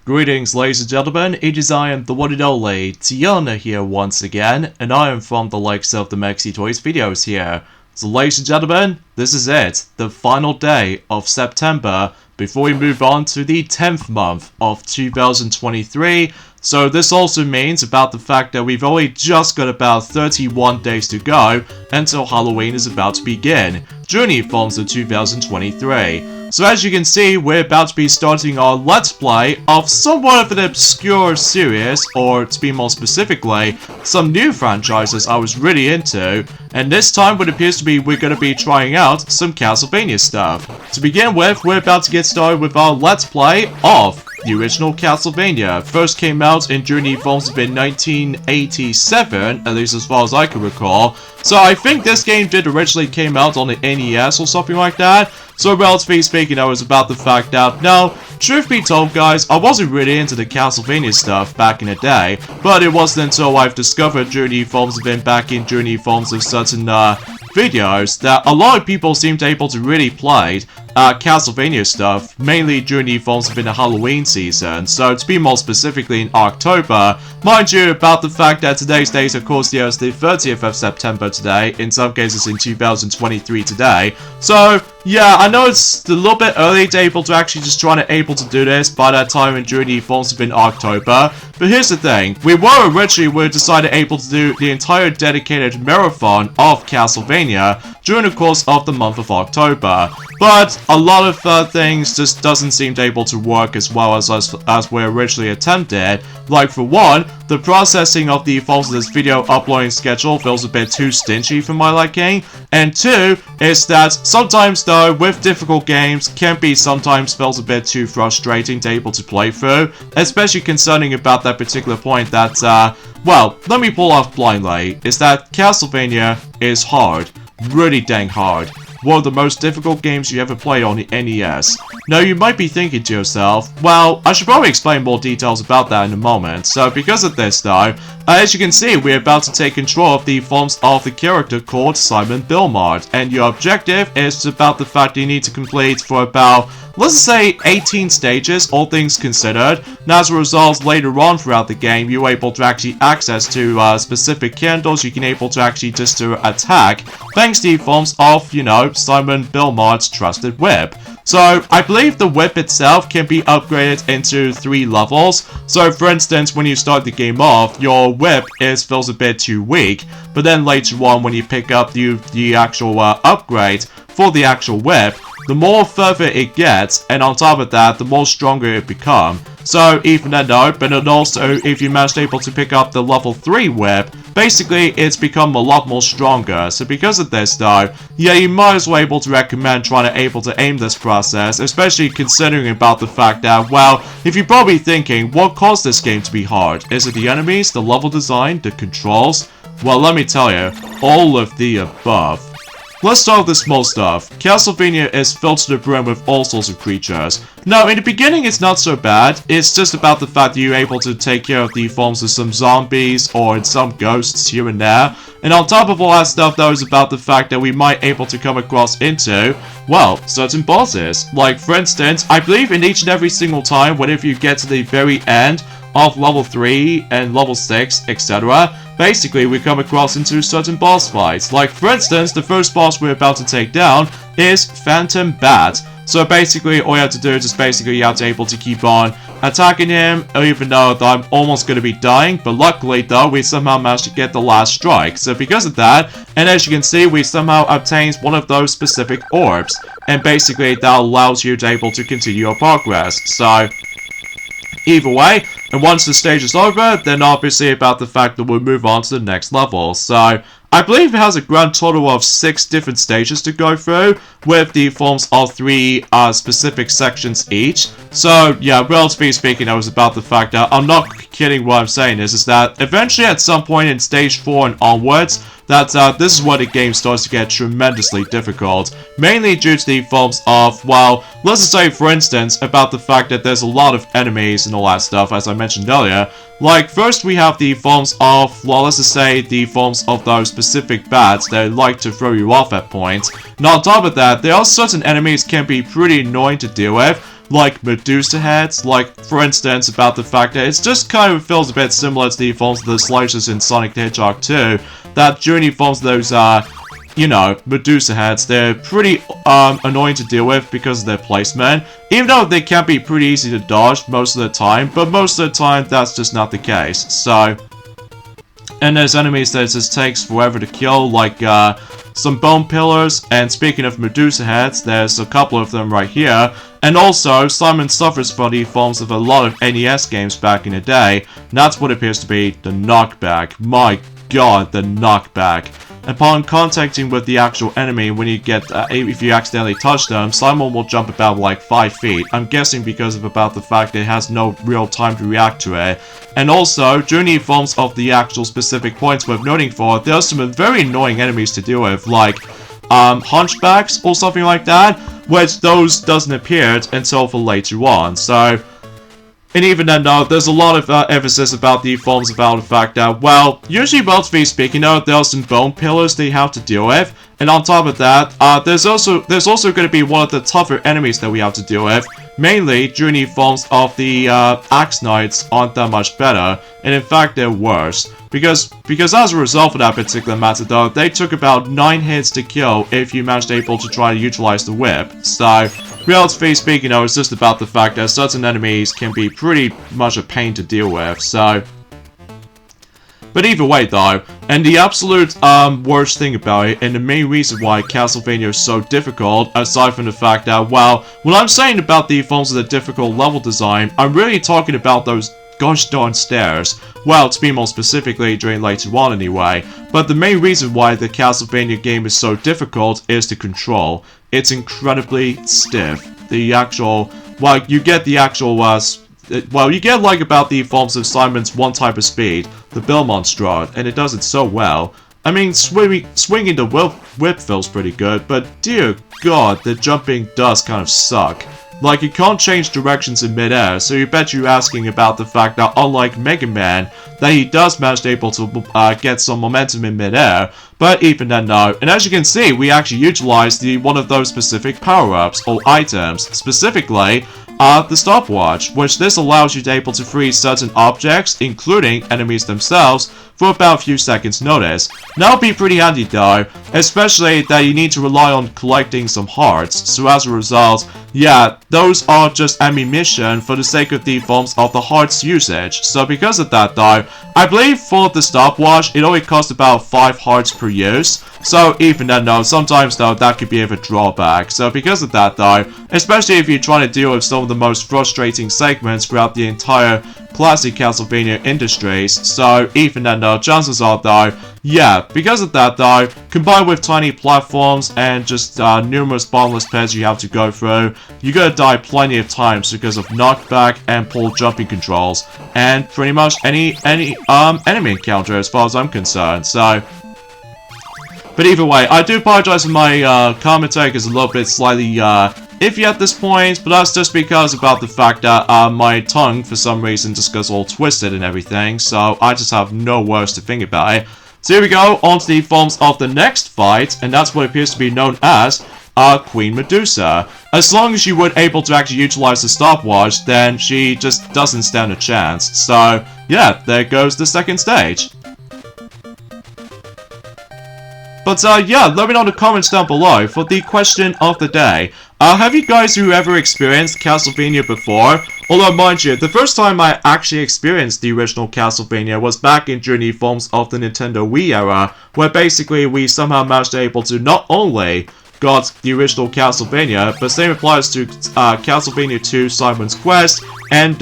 Greetings ladies and gentlemen, it is I am the one and only Tiana here once again, and I am from the likes of the Maxi Toys videos here. So ladies and gentlemen, this is it, the final day of September, before we move on to the 10th month of 2023. So this also means about the fact that we've only just got about 31 days to go until Halloween is about to begin, during the forms of 2023. So as you can see, we're about to be starting our Let's Play of somewhat of an obscure series, or to be more specifically, some new franchises I was really into, and this time what appears to be we're going to be trying out some Castlevania stuff. To begin with, we're about to get started with our Let's Play of the original Castlevania. First came out in during the forms of in 1987, at least as far as I can recall. So I think this game did originally came out on the NES or something like that. So relatively speaking, I was about the fact that, no, truth be told guys, I wasn't really into the Castlevania stuff back in the day, but it wasn't until I've discovered during the forms of during the forms of certain videos that a lot of people seem to able to really play Castlevania stuff, mainly during the forms of in the Halloween season. So to be more specifically in October, mind you about the fact that today's date of course is the 30th of September today, in some cases in 2023 today. So yeah, I know it's a little bit early to able to actually just try to able to do this by that time and during the forms of in October. But here's the thing, we decided able to do the entire dedicated marathon of Castlevania during the course of the month of October. But a lot of things just doesn't seem to able to work as well as we originally attempted. Like for one, the processing of the forms of this video uploading schedule feels a bit too stingy for my liking. And two, is that sometimes though, with difficult games, can be sometimes feels a bit too frustrating to able to play through. Especially concerning about that particular point that, well, let me pull off blindly, is that Castlevania is hard. Really dang hard. One of the most difficult games you ever played on the NES. Now you might be thinking to yourself, well, I should probably explain more details about that in a moment. So because of this though, as you can see, we're about to take control of the forms of the character called Simon Bilmart. And your objective is about the fact that you need to complete for about, let's say 18 stages, all things considered. Now as a result, later on throughout the game, you're able to actually access to specific candles you can able to actually just to attack, thanks to the forms of, you know, Simon Bilmart's trusted whip. So I believe the whip itself can be upgraded into 3 levels. So for instance, when you start the game off, your whip feels a bit too weak, but then later on when you pick up the actual upgrade for the actual whip, the more further it gets, and on top of that, the more stronger it becomes. So even then though, but then also if you manage able to pick up the level 3 whip, basically it's become a lot more stronger. So because of this though, yeah, you might as well able to recommend trying to able to aim this process, especially considering about the fact that, well, if you're probably thinking, what caused this game to be hard? Is it the enemies, the level design, the controls? Well, let me tell you, all of the above. Let's start with the small stuff. Castlevania is filled to the brim with all sorts of creatures. Now, in the beginning, it's not so bad. It's just about the fact that you're able to take care of the forms of some zombies or some ghosts here and there. And on top of all that stuff, though, is about the fact that we might able to come across into, well, certain bosses. Like, for instance, I believe in each and every single time, whenever you get to the very end of level 3 and level 6, etc., basically we come across into certain boss fights. Like for instance, the first boss we're about to take down is Phantom Bat. So basically all you have to do is just basically you have to able to keep on attacking him, even though I'm almost going to be dying, but luckily though we somehow managed to get the last strike. So because of that, and as you can see, we somehow obtained one of those specific orbs, and basically that allows you to able to continue your progress. So either way, and once the stage is over, then obviously about the fact that we'll move on to the next level. So I believe it has a grand total of 6 different stages to go through, with the forms of 3 specific sections each. So yeah, relatively speaking, I was about the fact that, I'm not kidding what I'm saying is that eventually at some point in stage 4 and onwards, that this is where the game starts to get tremendously difficult, mainly due to the forms of, well, let's just say for instance, about the fact that there's a lot of enemies and all that stuff, as I mentioned earlier. Like, first we have the forms of, well, let's just say the forms of those specific bats that like to throw you off at points. And on top of that, there are certain enemies can be pretty annoying to deal with. like Medusa heads, like for instance about the fact that it just kind of feels a bit similar to the forms of the slicers in Sonic the Hedgehog 2, that during the forms of those you know, Medusa heads, they're pretty annoying to deal with because of their placement, even though they can be pretty easy to dodge most of the time, but most of the time that's just not the case. So, and there's enemies that it just takes forever to kill, like some bone pillars, and speaking of Medusa heads, there's a couple of them right here, and also Simon suffers from the forms of a lot of NES games back in the day, and that's what appears to be the knockback. My god, the knockback. Upon contacting with the actual enemy, when you get, if you accidentally touch them, Simon will jump about like 5 feet. I'm guessing because of about the fact that it has no real time to react to it. And also, during the forms of the actual specific points worth noting for, there are some very annoying enemies to deal with, like hunchbacks or something like that, which those doesn't appear until for later on. So, and even then though, there's a lot of emphasis about the forms about the fact that, well, usually relatively speaking though, there are some bone pillars that you have to deal with, and on top of that, there's also going to be one of the tougher enemies that we have to deal with, mainly during the forms of the Axe Knights aren't that much better, and in fact they're worse, because as a result of that particular matter though, they took about 9 hits to kill if you managed able to try to utilize the whip. So, relatively speaking though, it's just about the fact that certain enemies can be pretty much a pain to deal with, so. But either way though, and the absolute worst thing about it, and the main reason why Castlevania is so difficult, aside from the fact that, well, when I'm saying about the forms of the difficult level design, I'm really talking about those gosh darn stairs. Well, to be more specifically, during later on anyway. But the main reason why the Castlevania game is so difficult is the control. It's incredibly stiff. The actual, well, you get the actual, well, you get like about the forms of Simon's one type of speed, the Belmont Strut, and it does it so well. I mean, swinging the whip feels pretty good, but dear god, the jumping does kind of suck. Like, you can't change directions in midair, so you bet you're asking about the fact that unlike Mega Man, that he does manage to able to get some momentum in midair, but even then no. And as you can see, we actually utilized one of those specific power-ups, or items, specifically, the stopwatch, which this allows you to able to freeze certain objects, including enemies themselves, for about a few seconds notice. That'll be pretty handy though, especially that you need to rely on collecting some hearts, so as a result, yeah, those are just ammunition for the sake of the forms of the hearts usage. So because of that though, I believe for the stopwatch, it only costs about 5 hearts per use. So even then though, sometimes though, that could be of a drawback. So because of that though, especially if you're trying to deal with some of the most frustrating segments throughout the entire classic Castlevania industries, so even then though, chances are though, yeah, because of that though, combined with tiny platforms and just numerous bottomless pits you have to go through, you're gonna die plenty of times because of knockback and pull jumping controls, and pretty much any enemy encounter as far as I'm concerned, so. But either way, I do apologize for my commentary is a little bit slightly iffy at this point, but that's just because about the fact that my tongue for some reason just goes all twisted and everything, so I just have no words to think about it. So here we go, on to the forms of the next fight, and that's what appears to be known as Queen Medusa. As long as you were able to actually utilize the stopwatch, then she just doesn't stand a chance. So yeah, there goes the second stage. But yeah, let me know in the comments down below for the question of the day. Have you guys ever experienced Castlevania before? Although mind you, the first time I actually experienced the original Castlevania was back in during the forms of the Nintendo Wii era, where basically we somehow managed to able to not only got the original Castlevania, but same applies to Castlevania 2 Simon's Quest and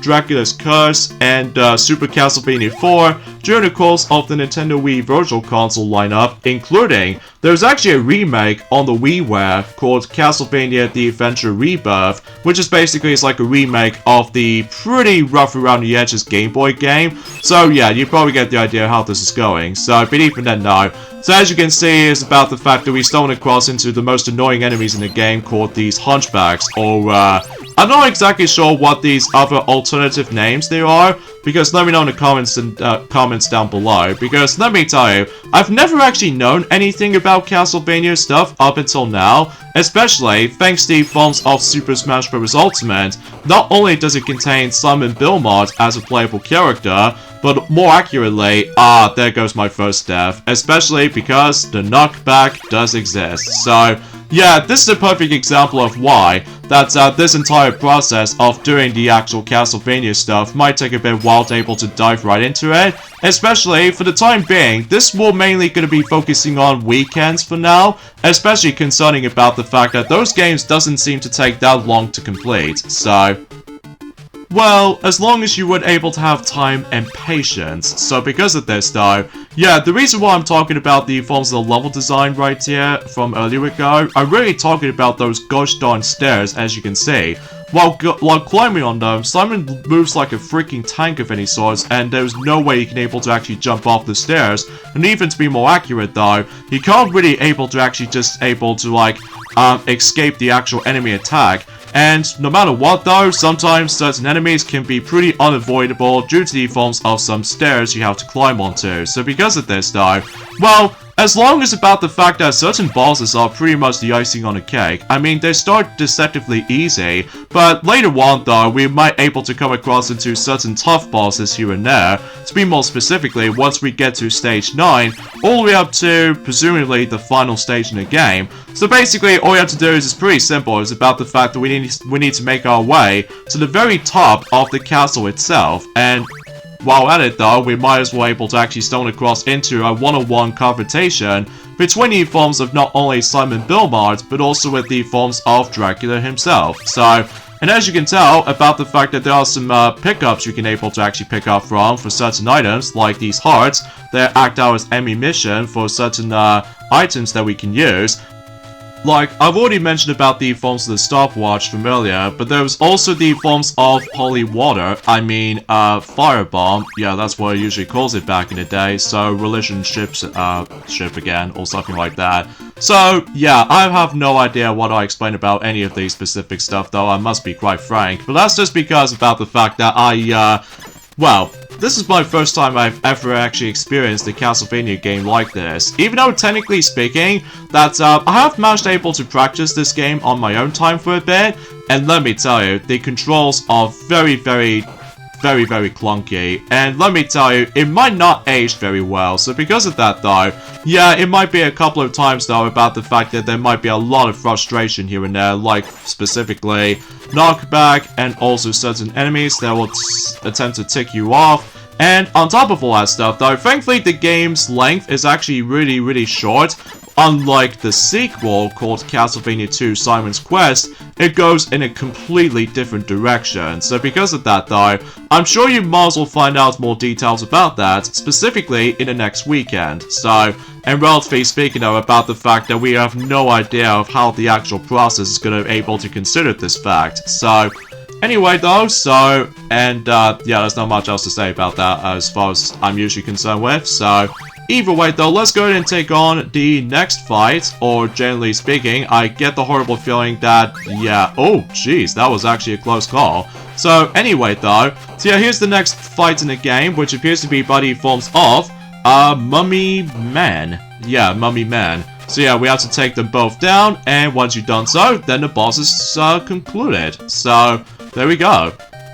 Dracula's Curse and Super Castlevania 4 during the course of the Nintendo Wii Virtual Console lineup, including there's actually a remake on the WiiWare called Castlevania The Adventure Rebirth, which is basically like a remake of the pretty rough around the edges Game Boy game. So yeah, you probably get the idea how this is going. So but even then no. So as you can see, it's about the fact that we stumbled across into the most annoying enemies in the game called these hunchbacks, or I'm not exactly sure what these other alternative names they are, because let me know in the comments and comments down below, because let me tell you, I've never actually known anything about about Castlevania stuff up until now, especially thanks to the forms of Super Smash Bros. Ultimate. Not only does it contain Simon Belmont as a playable character, but more accurately, there goes my first death, especially because the knockback does exist. So, yeah, this is a perfect example of why that this entire process of doing the actual Castlevania stuff might take a bit while to able to dive right into it, especially for the time being. This will mainly going to be focusing on weekends for now, especially concerning about the fact that those games doesn't seem to take that long to complete, so... Well, as long as you were able to have time and patience. So because of this though, yeah, the reason why I'm talking about the forms of the level design right here from earlier ago, I'm really talking about those gosh darn stairs, as you can see. While climbing on them, Simon moves like a freaking tank of any sorts, and there's no way he can able to actually jump off the stairs. And even to be more accurate though, he can't really able to actually just able to like, escape the actual enemy attack. And no matter what though, sometimes certain enemies can be pretty unavoidable due to the forms of some stairs you have to climb onto. So because of this though, well, as long as about the fact that certain bosses are pretty much the icing on the cake. I mean, they start deceptively easy, but later on though, we might able to come across into certain tough bosses here and there. To be more specifically, once we get to stage 9, all the way up to, presumably, the final stage in the game. So basically, all you have to do is pretty simple. It's about the fact that we need to make our way to the very top of the castle itself, and while at it though, we might as well able to actually stumble across into a one-on-one confrontation between the forms of not only Simon Belmont, but also with the forms of Dracula himself. So, and as you can tell about the fact that there are some pickups you can able to actually pick up from for certain items, like these hearts, that act out as ammunition for certain items that we can use. Like, I've already mentioned about the forms of the stopwatch from earlier, but there was also the forms of holy water, firebomb, yeah, that's what I usually calls it back in the day, so religion ship again, or something like that. So, yeah, I have no idea what I explain about any of these specific stuff, though, I must be quite frank, but that's just because about the fact that well, this is my first time I've ever actually experienced a Castlevania game like this. Even though, technically speaking, that I have managed able to practice this game on my own time for a bit, and let me tell you, the controls are very clunky, and let me tell you, it might not age very well, so because of that though, yeah, it might be a couple of times though about the fact that there might be a lot of frustration here and there, like specifically knockback and also certain enemies that will attempt to tick you off. And on top of all that stuff though, thankfully the game's length is actually really short. Unlike the sequel called Castlevania 2 Simon's Quest, it goes in a completely different direction. So because of that though, I'm sure you might as well find out more details about that, specifically in the next weekend. So, and relatively speaking though, about the fact that we have no idea of how the actual process is going to be able to consider this fact. So, anyway though, so, and yeah, there's not much else to say about that as far as I'm usually concerned with, so... Either way though, let's go ahead and take on the next fight, or generally speaking, I get the horrible feeling that, yeah, oh jeez, that was actually a close call. So anyway though, so yeah, here's the next fight in the game, which appears to be by the forms of, Mummy Man. Yeah, Mummy Man. So yeah, we have to take them both down, and once you've done so, then the boss is concluded. So, there we go.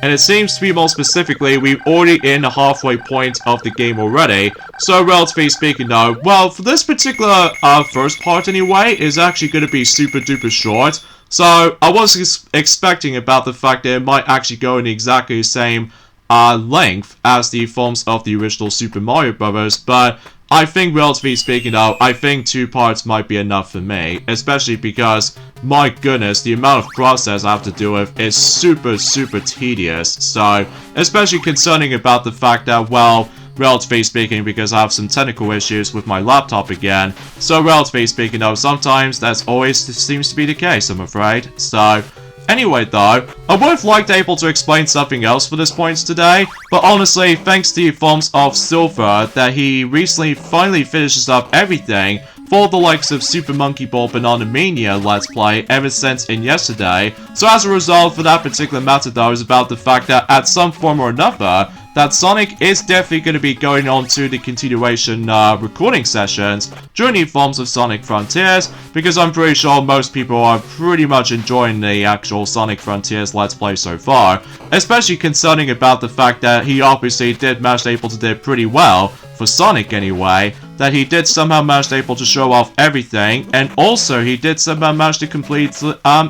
And it seems to be more specifically, we're already in the halfway point of the game already. So relatively speaking though, well, for this particular first part anyway, is actually going to be super duper short. So I was expecting about the fact that it might actually go in exactly the same length as the forms of the original Super Mario Bros. But I think, relatively speaking though, I think 2 parts might be enough for me. Especially because, my goodness, the amount of process I have to deal with is super tedious. So, especially concerning about the fact that, well, relatively speaking, because I have some technical issues with my laptop again. So, relatively speaking though, sometimes that's always seems to be the case, I'm afraid. So... Anyway though, I would have liked able to explain something else for this point today, but honestly, thanks to the forms of Silver, that he recently finally finishes up everything for the likes of Super Monkey Ball Banana Mania Let's Play ever since in yesterday. So as a result, for that particular matter though, is about the fact that at some form or another, that Sonic is definitely going to be going on to the continuation recording sessions during the forms of Sonic Frontiers, because I'm pretty sure most people are pretty much enjoying the actual Sonic Frontiers Let's Play so far, especially concerning about the fact that he obviously did manage able to do pretty well, for Sonic anyway, that he did somehow manage able to show off everything, and also he did somehow manage to complete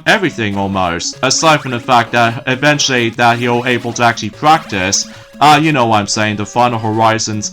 everything almost, aside from the fact that eventually that he'll able to actually practice, you know what I'm saying, the Final Horizons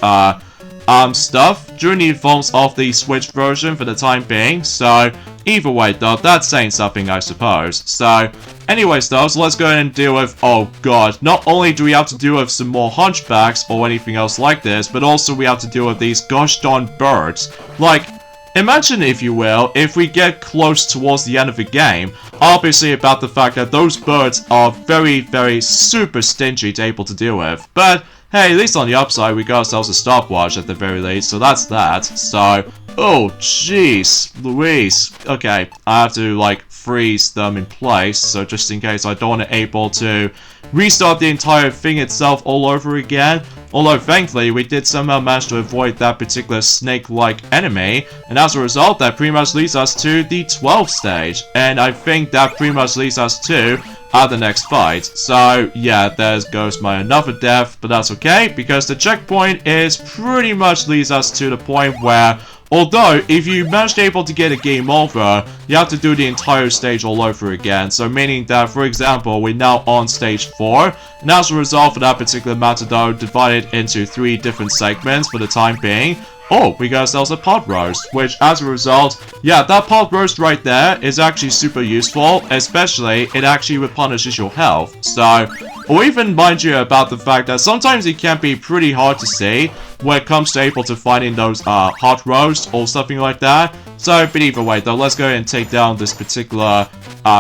stuff during the forms of the Switch version for the time being. So either way though, that's saying something, I suppose. So anyways though, so let's go ahead and deal with, oh god, not only do we have to deal with some more hunchbacks or anything else like this, but also we have to deal with these gosh darn birds. Like, imagine, if you will, if we get close towards the end of the game, obviously about the fact that those birds are very, very super stingy to able to deal with. But hey, at least on the upside, we got ourselves a stopwatch at the very least, so that's that. So, oh jeez, Louise. Okay, I have to like freeze them in place, so just in case I don't want to able to restart the entire thing itself all over again. Although thankfully we did somehow manage to avoid that particular snake-like enemy, and as a result that pretty much leads us to the 12th stage, and I think that pretty much leads us to the next fight. So yeah, there goes my another death, but that's okay, because the checkpoint is pretty much leads us to the point where, although, if you managed able to get a game over, you have to do the entire stage all over again. So meaning that, for example, we're now on stage 4, and as a result for that particular matter though, divided into 3 different segments for the time being. Oh, we got ourselves a pod roast, which as a result, yeah, that pod roast right there is actually super useful, especially it actually replenishes your health. So, or even mind you about the fact that sometimes it can be pretty hard to see when it comes to able to finding those hot roasts or something like that. So, but either way though, let's go ahead and take down this particular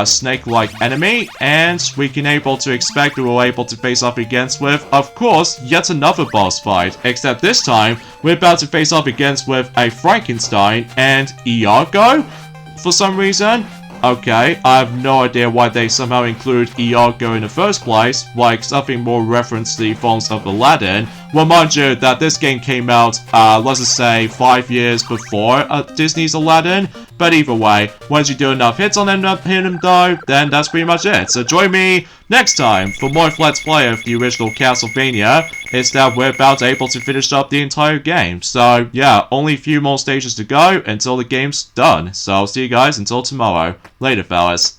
snake-like enemy, and we can able to expect we will able to face up against with, of course, yet another boss fight, except this time we're about to face up against with a Frankenstein and Iago for some reason. Okay, I have no idea why they somehow include Iago in the first place, like something more reference to the forms of Aladdin. Well, mind you, that this game came out, let's just say, 5 years before Disney's Aladdin. But either way, once you do enough hits on him though, then that's pretty much it. So join me next time for more Let's Play of the original Castlevania. It's that we're about to able to finish up the entire game. So yeah, only a few more stages to go until the game's done. So I'll see you guys until tomorrow. Later, fellas.